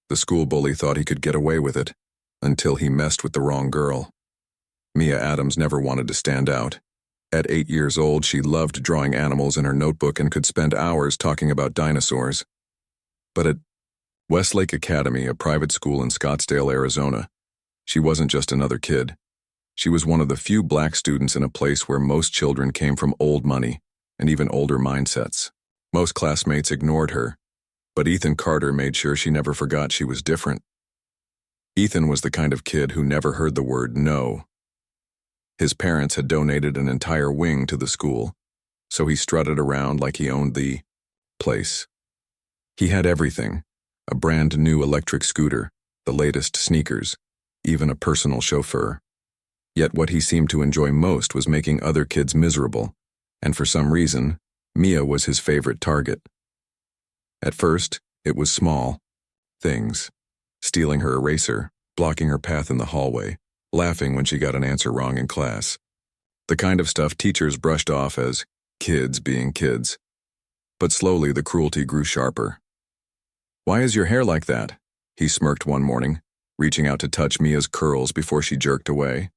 The school bully thought he could get away with it, until he messed with the wrong girl. Mia Adams never wanted to stand out. At 8 years old, she loved drawing animals in her notebook and could spend hours talking about dinosaurs. But at Westlake Academy, a private school in Scottsdale, Arizona, she wasn't just another kid. She was one of the few black students in a place where most children came from old money and even older mindsets. Most classmates ignored her, but Ethan Carter made sure she never forgot she was different. Ethan was the kind of kid who never heard the word no. His parents had donated an entire wing to the school, so he strutted around like he owned the place. He had everything: a brand new electric scooter, the latest sneakers, even a personal chauffeur. Yet what he seemed to enjoy most was making other kids miserable, and for some reason, Mia was his favorite target. At first, it was small things: stealing her eraser, blocking her path in the hallway, laughing when she got an answer wrong in class. The kind of stuff teachers brushed off as kids being kids. But slowly the cruelty grew sharper. "Why is your hair like that?" he smirked one morning, reaching out to touch Mia's curls before she jerked away.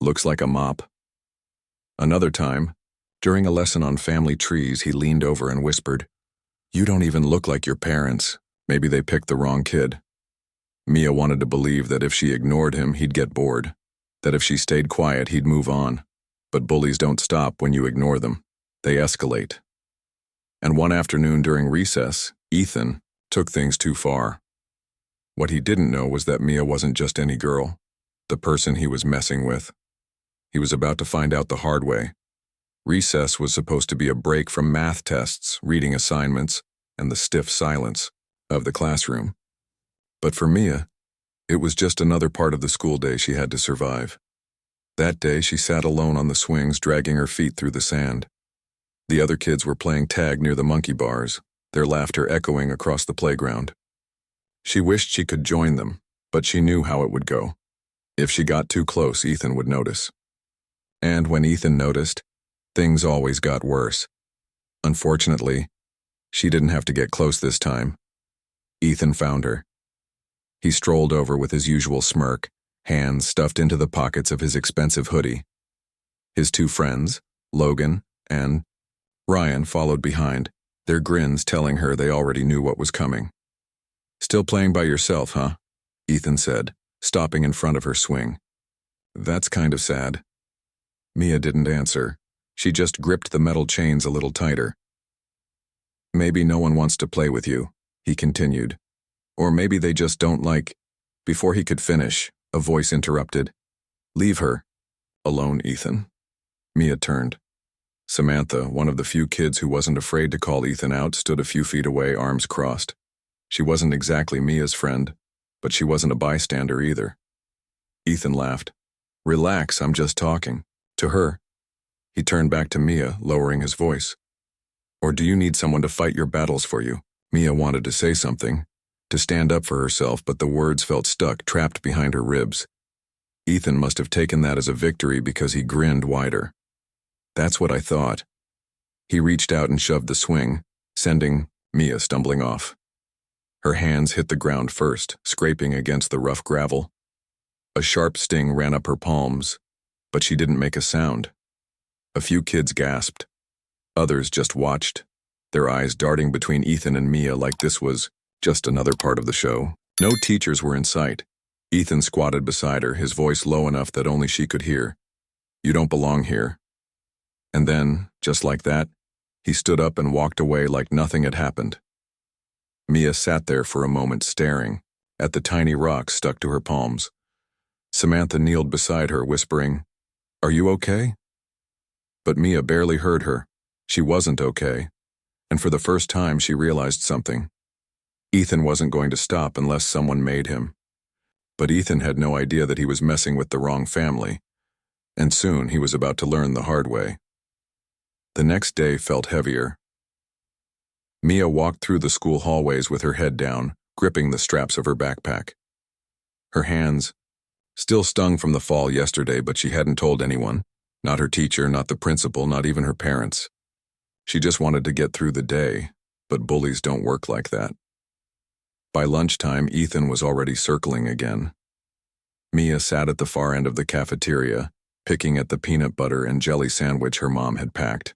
"Looks like a mop." Another time, during a lesson on family trees, he leaned over and whispered, "You don't even look like your parents. Maybe they picked the wrong kid." Mia wanted to believe that if she ignored him, he'd get bored, that if she stayed quiet, he'd move on. But bullies don't stop when you ignore them. They escalate. And one afternoon during recess, Ethan took things too far. What he didn't know was that Mia wasn't just any girl, the person he was messing with. He was about to find out the hard way. Recess was supposed to be a break from math tests, reading assignments, and the stiff silence of the classroom. But for Mia, it was just another part of the school day she had to survive. That day, she sat alone on the swings, dragging her feet through the sand. The other kids were playing tag near the monkey bars, their laughter echoing across the playground. She wished she could join them, but she knew how it would go. If she got too close, Ethan would notice. And when Ethan noticed, things always got worse. Unfortunately, she didn't have to get close this time. Ethan found her. He strolled over with his usual smirk, hands stuffed into the pockets of his expensive hoodie. His two friends, Logan and Ryan, followed behind, their grins telling her they already knew what was coming. "Still playing by yourself, huh?" Ethan said, stopping in front of her swing. "That's kind of sad." Mia didn't answer. She just gripped the metal chains a little tighter. "Maybe no one wants to play with you," he continued. "Or maybe they just don't like—" Before he could finish, a voice interrupted. "Leave her alone, Ethan." Mia turned. Samantha, one of the few kids who wasn't afraid to call Ethan out, stood a few feet away, arms crossed. She wasn't exactly Mia's friend, but she wasn't a bystander either. Ethan laughed. "Relax, I'm just talking." To her. He turned back to Mia, lowering his voice. "Or do you need someone to fight your battles for you?" Mia wanted to say something, to stand up for herself, but the words felt stuck, trapped behind her ribs. Ethan must have taken that as a victory because he grinned wider. "That's what I thought." He reached out and shoved the swing, sending Mia stumbling off. Her hands hit the ground first, scraping against the rough gravel. A sharp sting ran up her palms, but she didn't make a sound. A few kids gasped. Others just watched, their eyes darting between Ethan and Mia like this was just another part of the show. No teachers were in sight. Ethan squatted beside her, his voice low enough that only she could hear. "You don't belong here." And then, just like that, he stood up and walked away like nothing had happened. Mia sat there for a moment, staring at the tiny rocks stuck to her palms. Samantha kneeled beside her, whispering, "Are you okay?" But Mia barely heard her. She wasn't okay. And for the first time, she realized something. Ethan wasn't going to stop unless someone made him. But Ethan had no idea that he was messing with the wrong family, and soon he was about to learn the hard way. The next day felt heavier. Mia walked through the school hallways with her head down, gripping the straps of her backpack. Her hands still stung from the fall yesterday, but she hadn't told anyone, not her teacher, not the principal, not even her parents. She just wanted to get through the day, but bullies don't work like that. By lunchtime, Ethan was already circling again. Mia sat at the far end of the cafeteria, picking at the peanut butter and jelly sandwich her mom had packed.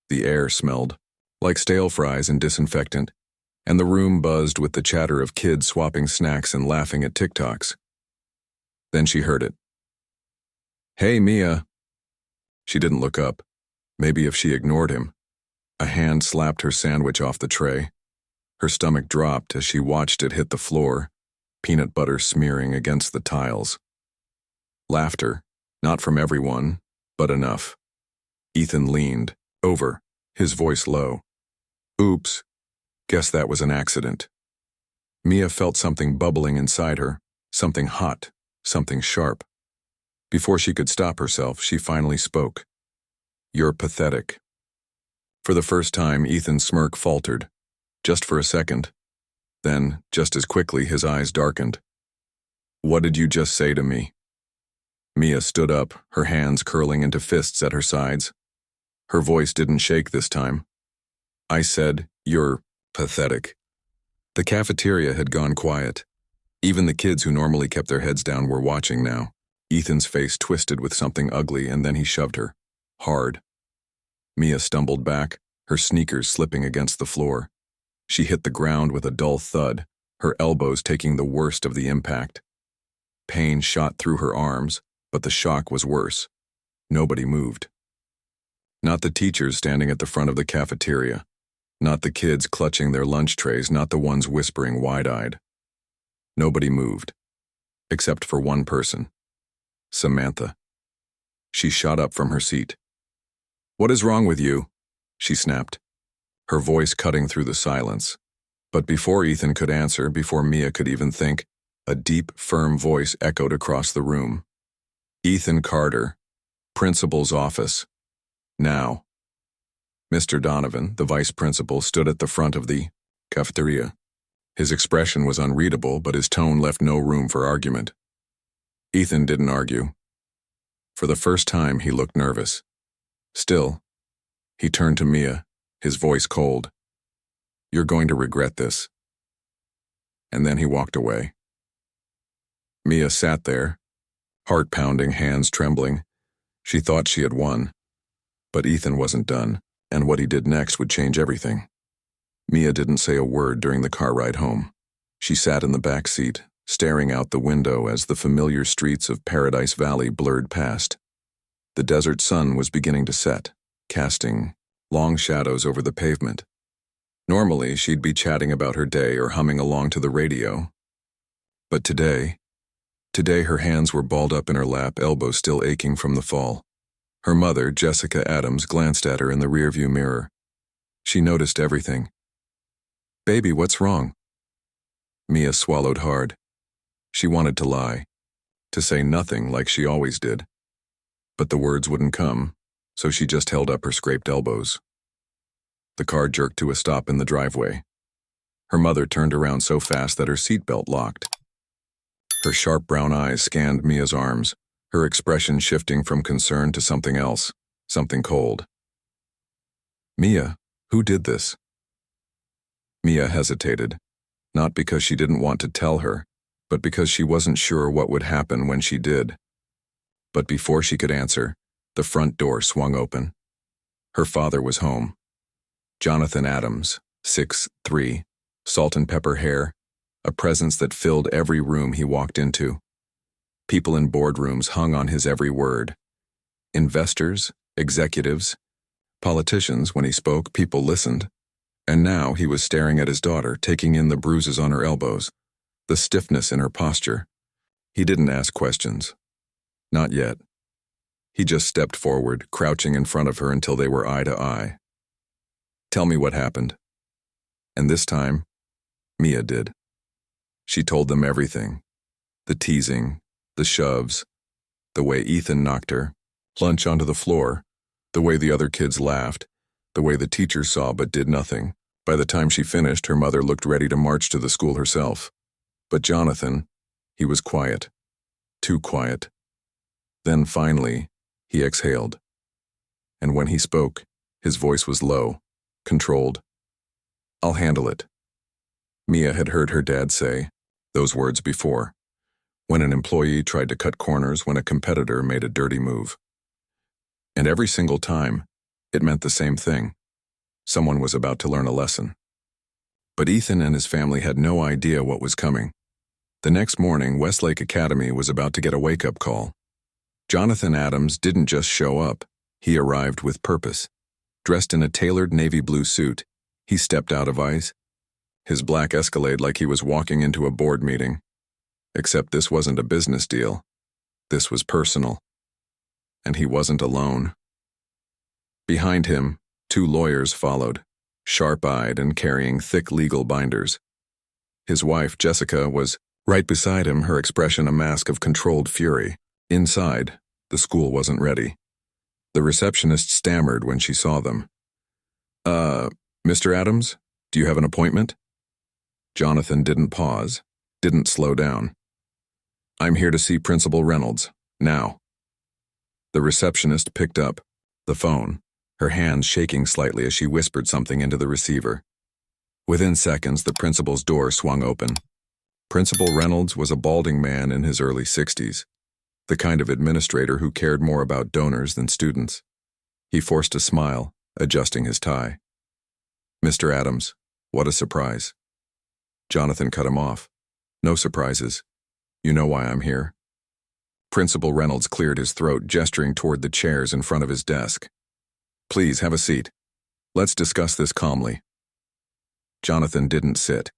The air smelled like stale fries and disinfectant, and the room buzzed with the chatter of kids swapping snacks and laughing at TikToks. Then she heard it. "Hey, Mia." She didn't look up. Maybe if she ignored him. A hand slapped her sandwich off the tray. Her stomach dropped as she watched it hit the floor, peanut butter smearing against the tiles. Laughter, not from everyone, but enough. Ethan leaned over, his voice low. "Oops, guess that was an accident." Mia felt something bubbling inside her, something hot, something sharp. Before she could stop herself, she finally spoke. "You're pathetic." For the first time, Ethan's smirk faltered, just for a second. Then, just as quickly, his eyes darkened. "What did you just say to me?" Mia stood up, her hands curling into fists at her sides. Her voice didn't shake this time. "I said, you're pathetic." The cafeteria had gone quiet. Even the kids who normally kept their heads down were watching now. Ethan's face twisted with something ugly, and then he shoved her. Hard. Mia stumbled back, her sneakers slipping against the floor. She hit the ground with a dull thud, her elbows taking the worst of the impact. Pain shot through her arms, but the shock was worse. Nobody moved. Not the teachers standing at the front of the cafeteria. Not the kids clutching their lunch trays, not the ones whispering wide-eyed. Nobody moved. Except for one person. Samantha. She shot up from her seat. "What is wrong with you?" she snapped, her voice cutting through the silence. But before Ethan could answer, before Mia could even think, a deep, firm voice echoed across the room. "Ethan Carter, principal's office. Now." Mr. Donovan, the vice principal, stood at the front of the cafeteria. His expression was unreadable, but his tone left no room for argument. Ethan didn't argue. For the first time, he looked nervous. Still, he turned to Mia, his voice cold. "You're going to regret this." And then he walked away. Mia sat there, heart pounding, hands trembling. She thought she had won. But Ethan wasn't done, and what he did next would change everything. Mia didn't say a word during the car ride home. She sat in the back seat, staring out the window as the familiar streets of Paradise Valley blurred past. The desert sun was beginning to set, casting long shadows over the pavement. Normally, she'd be chatting about her day or humming along to the radio. But today her hands were balled up in her lap, elbows still aching from the fall. Her mother, Jessica Adams, glanced at her in the rearview mirror. She noticed everything. "Baby, what's wrong?" Mia swallowed hard. She wanted to lie, to say nothing like she always did. But the words wouldn't come, so she just held up her scraped elbows. The car jerked to a stop in the driveway. Her mother turned around so fast that her seatbelt locked. Her sharp brown eyes scanned Mia's arms, her expression shifting from concern to something else, something cold. "Mia, who did this?" Mia hesitated, not because she didn't want to tell her, but because she wasn't sure what would happen when she did. But before she could answer, the front door swung open. Her father was home. Jonathan Adams, 6'3", salt and pepper hair, a presence that filled every room he walked into. People in boardrooms hung on his every word. Investors, executives, politicians. When he spoke, people listened. And now he was staring at his daughter, taking in the bruises on her elbows, the stiffness in her posture. He didn't ask questions. Not yet. He just stepped forward, crouching in front of her until they were eye to eye. "Tell me what happened." And this time, Mia did. She told them everything. The teasing, the shoves, the way Ethan knocked her, lunch onto the floor, the way the other kids laughed, the way the teacher saw but did nothing. By the time she finished, her mother looked ready to march to the school herself. But Jonathan, he was quiet. Too quiet. Then finally, he exhaled. And when he spoke, his voice was low, controlled. "I'll handle it." Mia had heard her dad say those words before, when an employee tried to cut corners when a competitor made a dirty move. And every single time, it meant the same thing. Someone was about to learn a lesson. But Ethan and his family had no idea what was coming. The next morning, Westlake Academy was about to get a wake-up call. Jonathan Adams didn't just show up. He arrived with purpose. Dressed in a tailored navy blue suit, he stepped out of ice, his black Escalade like he was walking into a board meeting. Except this wasn't a business deal. This was personal. And he wasn't alone. Behind him, 2 lawyers followed, sharp-eyed and carrying thick legal binders. His wife, Jessica, was right beside him, her expression a mask of controlled fury. Inside, the school wasn't ready. The receptionist stammered when she saw them. Mr. Adams, do you have an appointment?" Jonathan didn't pause, didn't slow down. "I'm here to see Principal Reynolds, now." The receptionist picked up the phone, her hands shaking slightly as she whispered something into the receiver. Within seconds, the principal's door swung open. Principal Reynolds was a balding man in his early 60s, the kind of administrator who cared more about donors than students. He forced a smile, adjusting his tie. "Mr. Adams, what a surprise." Jonathan cut him off. "No surprises. You know why I'm here." Principal Reynolds cleared his throat, gesturing toward the chairs in front of his desk. "Please, have a seat. Let's discuss this calmly." Jonathan didn't sit.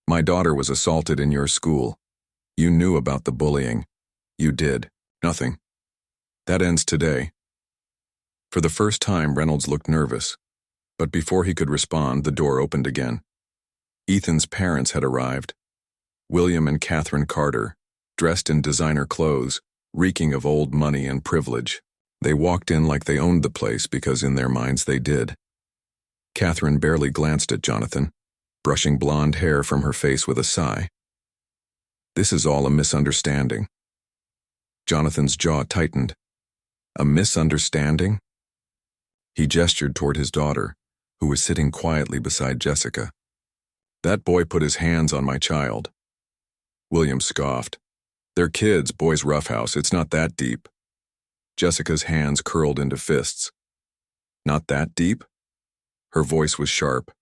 "My daughter was assaulted in your school. You knew about the bullying. You did nothing. That ends today." For the first time, Reynolds looked nervous. But before he could respond, the door opened again. Ethan's parents had arrived. William and Catherine Carter, dressed in designer clothes, reeking of old money and privilege. They walked in like they owned the place because in their minds they did. Catherine barely glanced at Jonathan, brushing blonde hair from her face with a sigh. "This is all a misunderstanding." Jonathan's jaw tightened. A misunderstanding? He gestured toward his daughter, who was sitting quietly beside Jessica. "That boy put his hands on my child." William scoffed. "They're kids, boys' roughhouse, it's not that deep." Jessica's hands curled into fists. "Not that deep?" Her voice was sharp.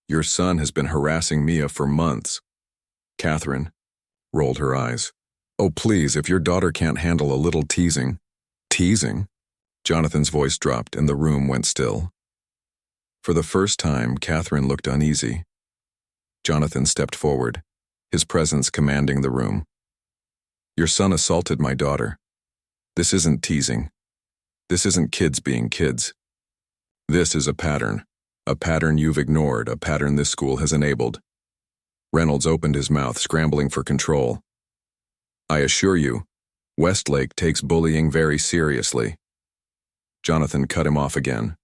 "Your son has been harassing Mia for months." Catherine rolled her eyes. "Oh, please, if your daughter can't handle a little teasing." "Teasing?" Jonathan's voice dropped and the room went still. For the first time, Catherine looked uneasy. Jonathan stepped forward, his presence commanding the room. "Your son assaulted my daughter. This isn't teasing. This isn't kids being kids. This is a pattern you've ignored, a pattern this school has enabled." Reynolds opened his mouth, scrambling for control. "I assure you, Westlake takes bullying very seriously." Jonathan cut him off again.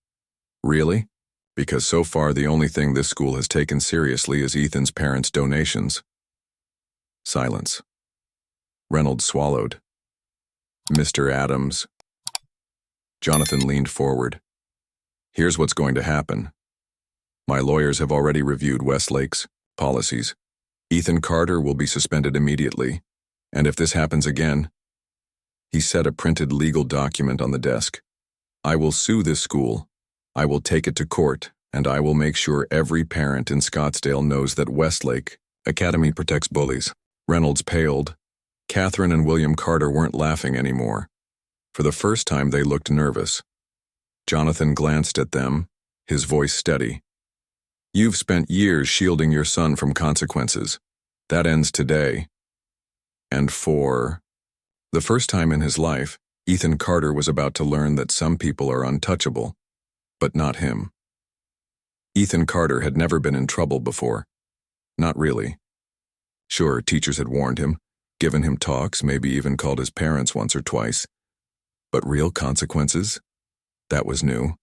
"Really? Because so far the only thing this school has taken seriously is Ethan's parents' donations." Silence. Reynolds swallowed. "Mr. Adams." Jonathan leaned forward. "Here's what's going to happen. My lawyers have already reviewed Westlake's policies. Ethan Carter will be suspended immediately, and if this happens again..." He set a printed legal document on the desk. "I will sue this school. I will take it to court, and I will make sure every parent in Scottsdale knows that Westlake Academy protects bullies." Reynolds paled. Catherine and William Carter weren't laughing anymore. For the first time, they looked nervous. Jonathan glanced at them, his voice steady. "You've spent years shielding your son from consequences. That ends today." And for the first time in his life, Ethan Carter was about to learn that some people are untouchable, but not him. Ethan Carter had never been in trouble before. Not really. Sure, teachers had warned him, given him talks, maybe even called his parents once or twice. But real consequences? That was new.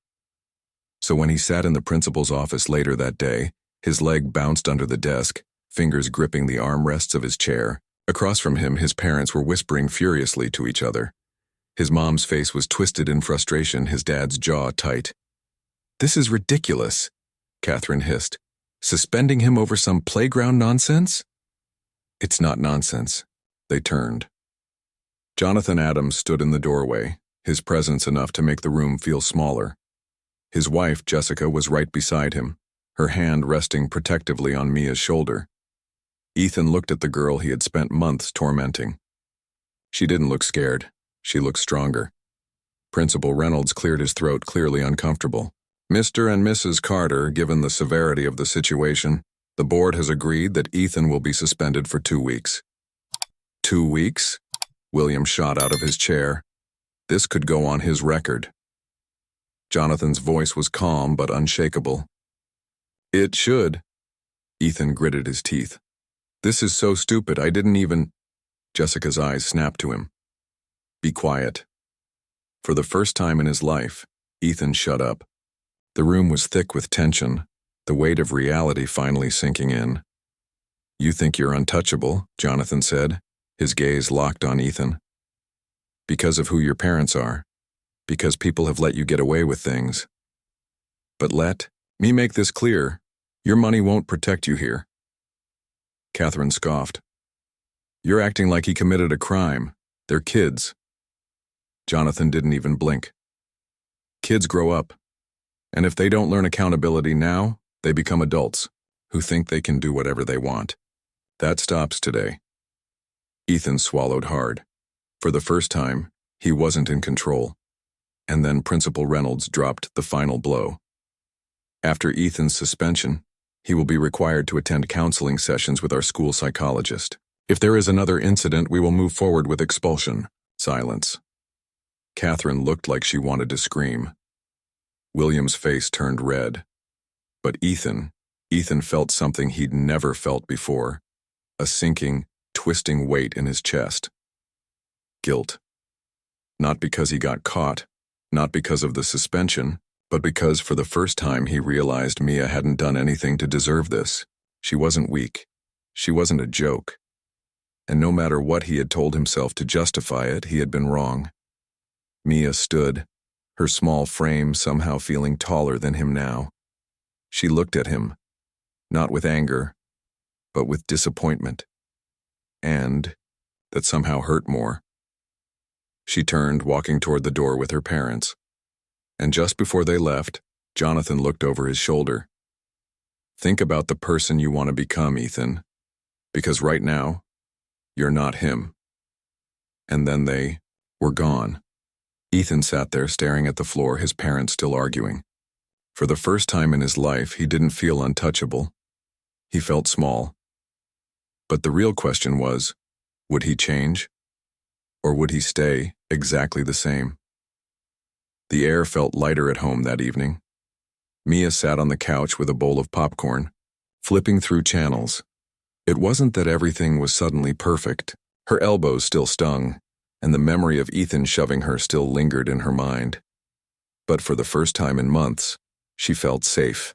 So when he sat in the principal's office later that day, his leg bounced under the desk, fingers gripping the armrests of his chair. Across from him, his parents were whispering furiously to each other. His mom's face was twisted in frustration, his dad's jaw tight. "This is ridiculous," Catherine hissed. Suspending him over some playground nonsense? It's not nonsense. They turned. Jonathan Adams stood in the doorway, his presence enough to make the room feel smaller. His wife, Jessica, was right beside him, her hand resting protectively on Mia's shoulder. Ethan looked at the girl he had spent months tormenting. She didn't look scared. She looked stronger. Principal Reynolds cleared his throat, clearly uncomfortable. Mr. and Mrs. Carter, given the severity of the situation, the board has agreed that Ethan will be suspended for 2 weeks. 2 weeks? William shot out of his chair. This could go on his record. Jonathan's voice was calm but unshakable. It should. Ethan gritted his teeth. This is so stupid, I didn't even... Jessica's eyes snapped to him. Be quiet. For the first time in his life, Ethan shut up. The room was thick with tension, the weight of reality finally sinking in. You think you're untouchable, Jonathan said, his gaze locked on Ethan. Because of who your parents are. Because people have let you get away with things. But let me make this clear. Your money won't protect you here. Catherine scoffed. You're acting like he committed a crime. They're kids. Jonathan didn't even blink. Kids grow up. And if they don't learn accountability now, they become adults who think they can do whatever they want. That stops today. Ethan swallowed hard. For the first time, he wasn't in control. And then Principal Reynolds dropped the final blow. After Ethan's suspension, he will be required to attend counseling sessions with our school psychologist. If there is another incident, we will move forward with expulsion. Silence. Catherine looked like she wanted to scream. William's face turned red. But Ethan felt something he'd never felt before. A sinking, twisting weight in his chest. Guilt. Not because he got caught, not because of the suspension, but because for the first time he realized Mia hadn't done anything to deserve this. She wasn't weak. She wasn't a joke. And no matter what he had told himself to justify it, he had been wrong. Mia stood, her small frame somehow feeling taller than him now. She looked at him, not with anger, but with disappointment. And that somehow hurt more. She turned, walking toward the door with her parents. And just before they left, Jonathan looked over his shoulder. Think about the person you want to become, Ethan. Because right now, you're not him. And then they were gone. Ethan sat there staring at the floor, his parents still arguing. For the first time in his life, he didn't feel untouchable. He felt small. But the real question was, would he change? Or would he stay exactly the same? The air felt lighter at home that evening. Mia sat on the couch with a bowl of popcorn, flipping through channels. It wasn't that everything was suddenly perfect. Her elbows still stung, and the memory of Ethan shoving her still lingered in her mind. But for the first time in months, she felt safe.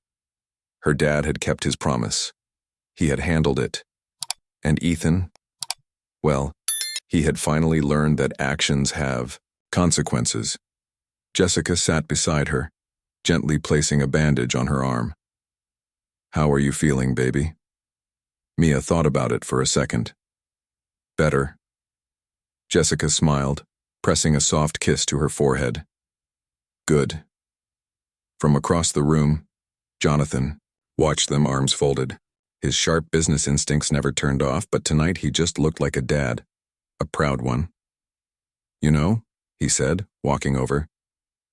Her dad had kept his promise. He had handled it. And Ethan? Well, he had finally learned that actions have consequences. Jessica sat beside her, gently placing a bandage on her arm. How are you feeling, baby? Mia thought about it for a second. Better. Jessica smiled, pressing a soft kiss to her forehead. Good. From across the room, Jonathan watched them, arms folded. His sharp business instincts never turned off, but tonight he just looked like a dad, a proud one. You know, he said, walking over,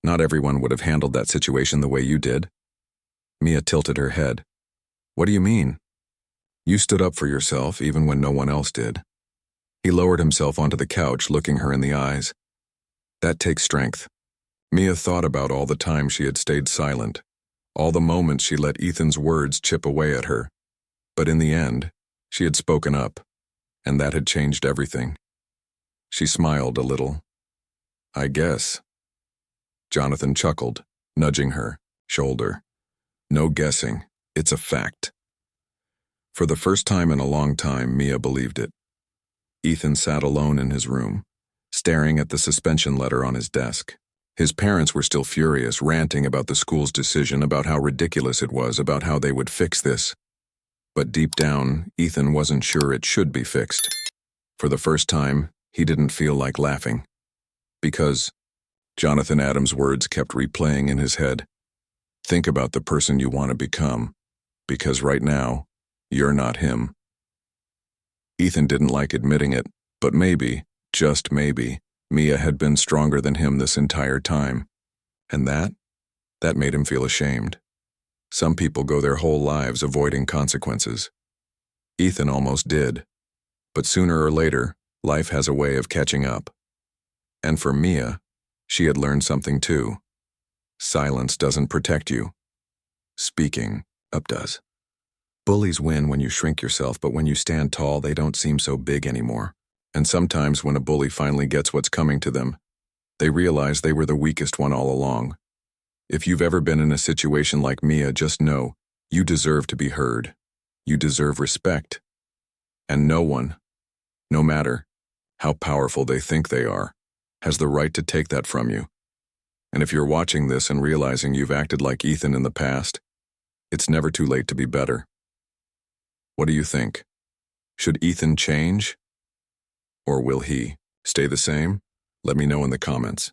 not everyone would have handled that situation the way you did. Mia tilted her head. What do you mean? You stood up for yourself even when no one else did. He lowered himself onto the couch, looking her in the eyes. That takes strength. Mia thought about all the time she had stayed silent, all the moments she let Ethan's words chip away at her. But in the end, she had spoken up, and that had changed everything. She smiled a little. I guess. Jonathan chuckled, nudging her shoulder. No guessing, it's a fact. For the first time in a long time, Mia believed it. Ethan sat alone in his room, staring at the suspension letter on his desk. His parents were still furious, ranting about the school's decision, about how ridiculous it was, about how they would fix this. But deep down, Ethan wasn't sure it should be fixed. For the first time, he didn't feel like laughing. Because Jonathan Adams' words kept replaying in his head. Think about the person you want to become, because right now, you're not him. Ethan didn't like admitting it, but maybe, just maybe, Mia had been stronger than him this entire time. And that made him feel ashamed. Some people go their whole lives avoiding consequences. Ethan almost did. But sooner or later, life has a way of catching up. And for Mia, she had learned something too. Silence doesn't protect you. Speaking up does. Bullies win when you shrink yourself, but when you stand tall, they don't seem so big anymore. And sometimes when a bully finally gets what's coming to them, they realize they were the weakest one all along. If you've ever been in a situation like Mia, just know you deserve to be heard. You deserve respect. And no one, no matter how powerful they think they are, has the right to take that from you. And if you're watching this and realizing you've acted like Ethan in the past, it's never too late to be better. What do you think? Should Ethan change? Or will he stay the same? Let me know in the comments.